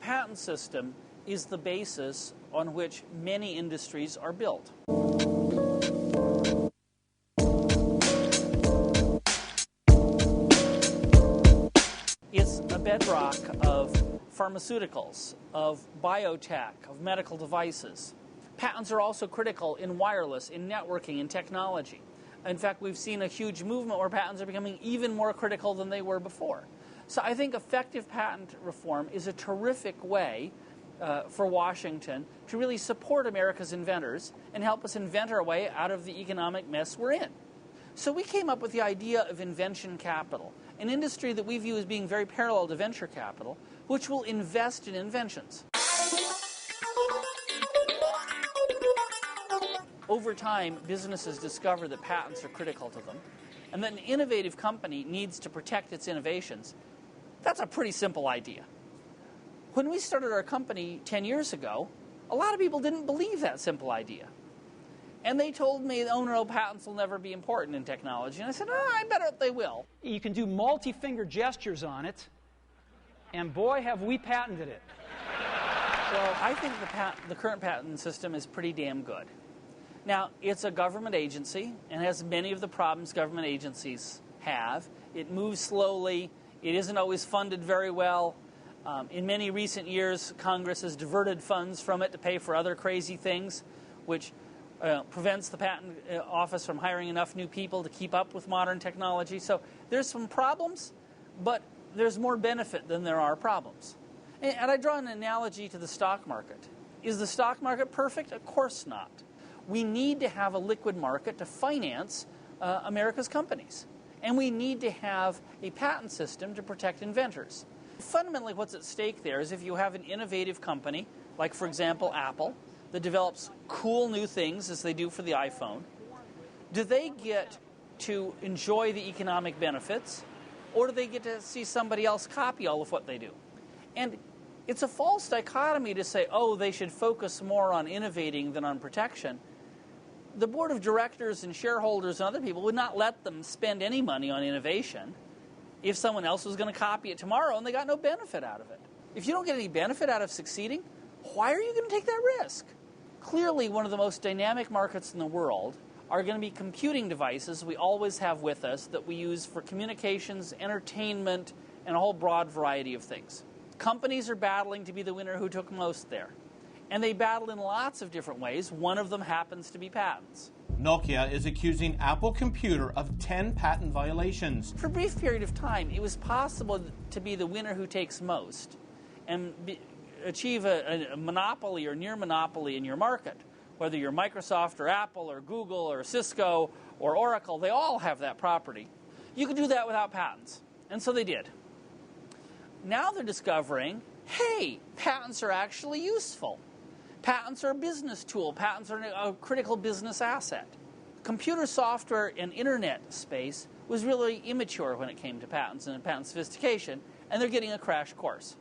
patent system is the basis on which many industries are built. It's a bedrock of pharmaceuticals, of biotech, of medical devices. Patents are also critical in wireless, in networking, in technology. In fact, we've seen a huge movement where patents are becoming even more critical than they were before. So I think effective patent reform is a terrific way for Washington to really support America's inventors and help us invent our way out of the economic mess we're in. So we came up with the idea of invention capital, an industry that we view as being very parallel to venture capital, which will invest in inventions. Over time, businesses discover that patents are critical to them, and that an innovative company needs to protect its innovations. That's a pretty simple idea. When we started our company 10 years ago, a lot of people didn't believe that simple idea. And they told me, oh no, patents will never be important in technology. And I said, oh, I bet they will. You can do multi-finger gestures on it, and boy, have we patented it. So I think the current patent system is pretty damn good. Now, it's a government agency and has many of the problems government agencies have. It moves slowly. It isn't always funded very well. In many recent years, Congress has diverted funds from it to pay for other crazy things, which prevents the patent office from hiring enough new people to keep up with modern technology. So there's some problems, but there's more benefit than there are problems. And I draw an analogy to the stock market. Is the stock market perfect? Of course not. We need to have a liquid market to finance America's companies. And we need to have a patent system to protect inventors. Fundamentally, what's at stake there is if you have an innovative company, like, for example, Apple, that develops cool new things, as they do for the iPhone, do they get to enjoy the economic benefits, or do they get to see somebody else copy all of what they do? And it's a false dichotomy to say, oh, they should focus more on innovating than on protection. The board of directors and shareholders and other people would not let them spend any money on innovation if someone else was going to copy it tomorrow and they got no benefit out of it. If you don't get any benefit out of succeeding, why are you going to take that risk? Clearly, one of the most dynamic markets in the world are going to be computing devices we always have with us that we use for communications, entertainment, and a whole broad variety of things. Companies are battling to be the winner who took most there. And they battle in lots of different ways. One of them happens to be patents. Nokia is accusing Apple Computer of 10 patent violations. For a brief period of time, it was possible to be the winner who takes most and achieve a monopoly or near monopoly in your market. Whether you're Microsoft or Apple or Google or Cisco or Oracle, they all have that property. You could do that without patents. And so they did. Now they're discovering, hey, patents are actually useful. Patents are a business tool. Patents are a critical business asset. Computer software and internet space was really immature when it came to patents and patent sophistication, and they're getting a crash course.